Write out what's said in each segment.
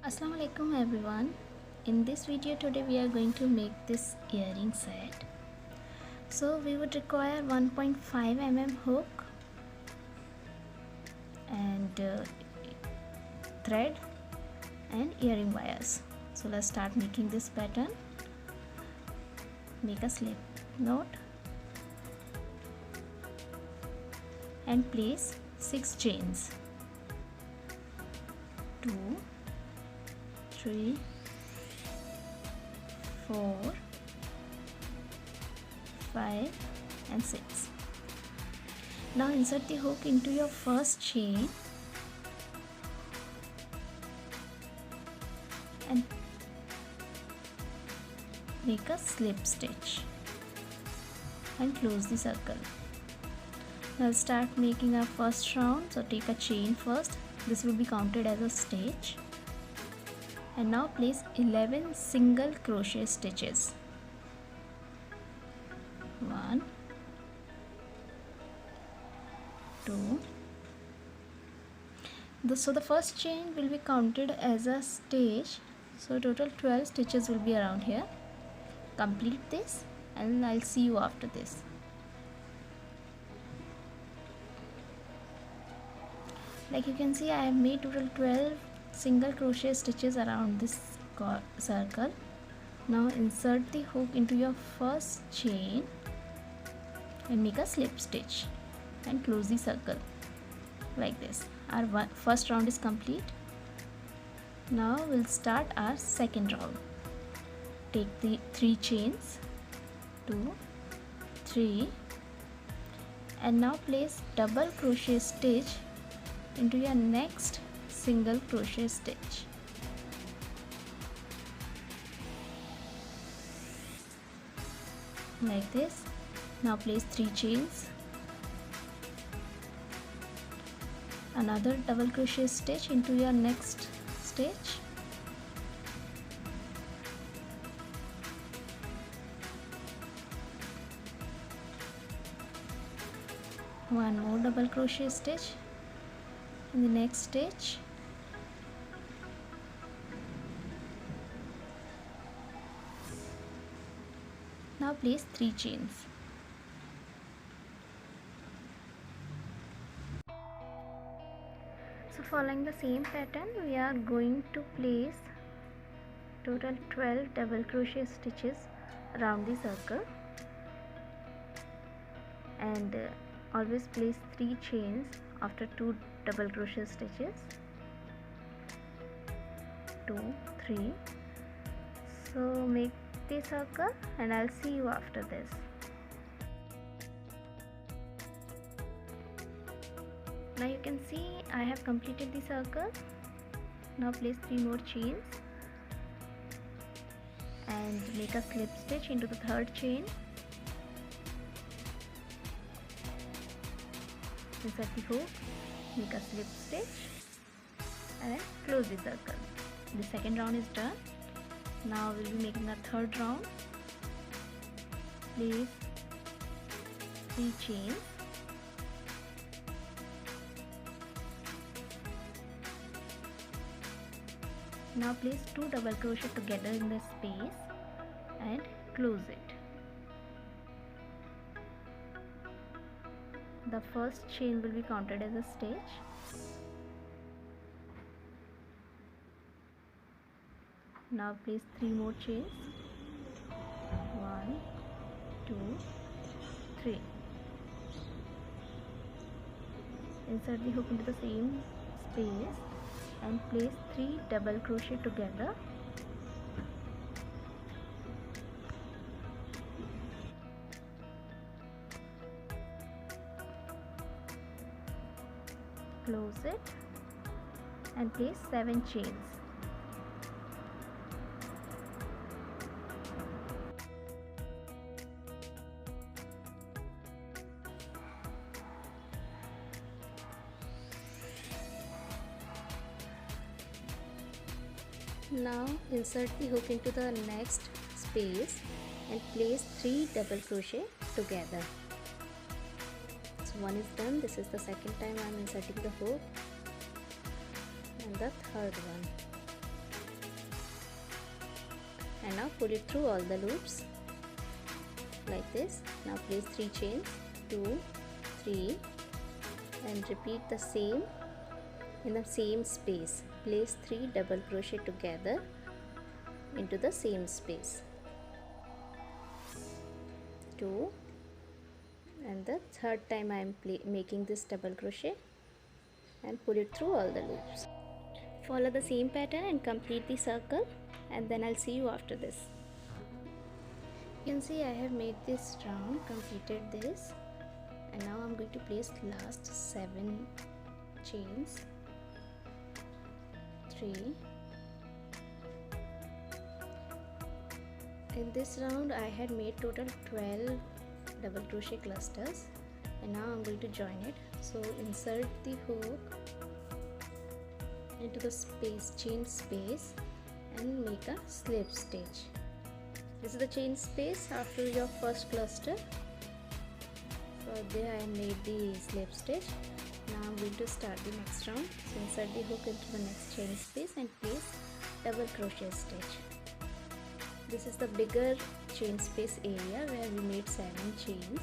Assalamu alaikum everyone. In this video today we are going to make this earring set. So we would require 1.5 mm hook and thread and earring wires. So let's start making this pattern. Make a slip knot and place 6 chains. 2, 3, 4, 5 and 6. Now insert the hook into your first chain and make a slip stitch and close the circle. Now start making our first round. So take a chain first. This will be counted as a stitch. And now place 11 single crochet stitches. 1, 2. So the first chain will be counted as a stitch. So total 12 stitches will be around here. Complete this and I'll see you after this. Like you can see, I have made total 12 single crochet stitches around this circle. Now insert the hook into your first chain and make a slip stitch and close the circle like this. Our first round is complete. Now we'll start our second round. Take the 3 chains, 2, 3, and now place double crochet stitch into your next single crochet stitch. Like this. Now place 3 chains, another double crochet stitch into your next stitch, one more double crochet stitch in the next stitch, now place 3 chains. So following the same pattern, we are going to place total 12 double crochet stitches around the circle and always place 3 chains after 2 double crochet stitches. 2, 3. So make the circle and I'll see you after this. Now you can see I have completed the circle. Now place 3 more chains and make a slip stitch into the third chain. Insert the hook, make a slip stitch and close the circle. The second round is done. Now we'll be making a third round. Place 3 chains, now place 2 double crochet together in the space and close it. The first chain will be counted as a stitch. Now place 3 more chains. 1, 2, 3. Insert the hook into the same space and place 3 double crochet together. Close it and place 7 chains. Now insert the hook into the next space and place 3 double crochet together. So one is done. This is the second time I am inserting the hook and the third one. and now pull it through all the loops like this. Now place 3 chains, 2, 3, and repeat the same in the same space. Place 3 double crochet together into the same space, 2, and the third time I am making this double crochet, and pull it through all the loops. Follow the same pattern and complete the circle, and then I'll see you after this. You can see I have made this round, completed this, and now I'm going to place last 7 chains, 3. In this round I had made total 12 double crochet clusters, and now I'm going to join it. So insert the hook into the space, chain space, and make a slip stitch. This is the chain space after your first cluster. So there I made the slip stitch. Now I'm going to start the next round. So insert the hook into the next chain space and place double crochet stitch. This is the bigger chain space area where we made 7 chains.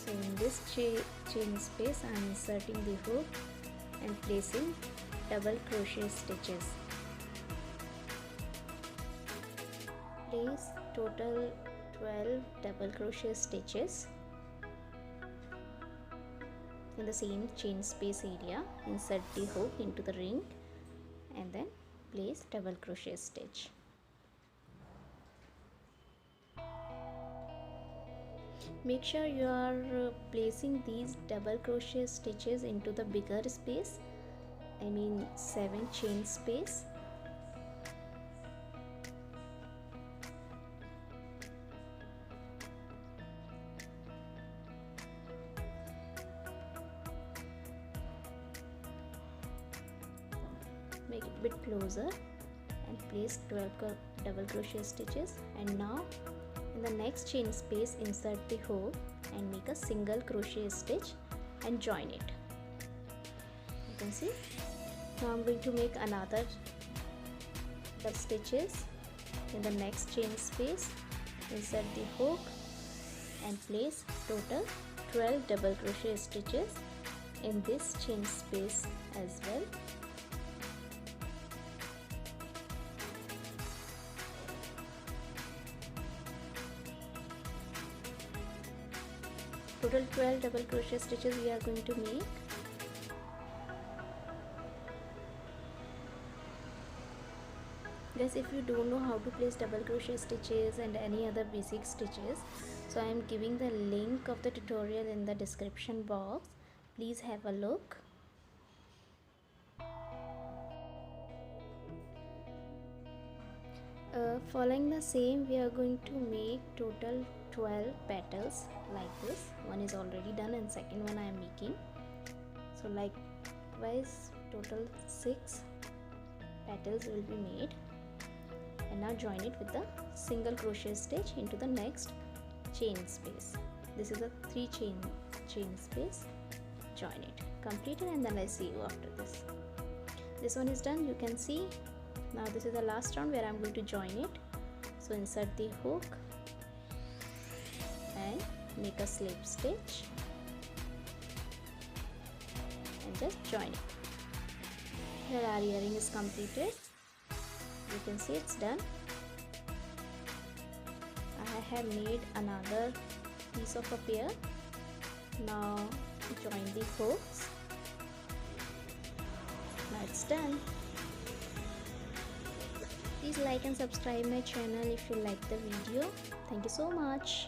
So in this chain space I am inserting the hook and placing double crochet stitches. Place total 12 double crochet stitches in the same chain space area. Insert the hook into the ring and then place double crochet stitch. Make sure you are placing these double crochet stitches into the bigger space, 7 chain space. Make it a bit closer and place 12 double crochet stitches, and now in the next chain space insert the hook and make a single crochet stitch and join it. You can see. Now I'm going to make another double stitches in the next chain space. Insert the hook and place total 12 double crochet stitches in this chain space as well. Total 12 double crochet stitches we are going to make. Guys, if you don't know how to place double crochet stitches and any other basic stitches, so I am giving the link of the tutorial in the description box. Please have a look. Following the same, we are going to make total 12 petals like this. One is already done and second one I am making. So likewise total 6 petals will be made, and now join it with the single crochet stitch into the next chain space. This is a 3 chain space. Join it, complete it, and then I see you after this. This one is done, you can see. Now this is the last round where I'm going to join it. So insert the hook and make a slip stitch and just join it. Here our earring is completed. You can see it's done. I have made another piece of a pair. Now join the hooks. Now it's done. Please like and subscribe my channel if you like the video. Thank you so much.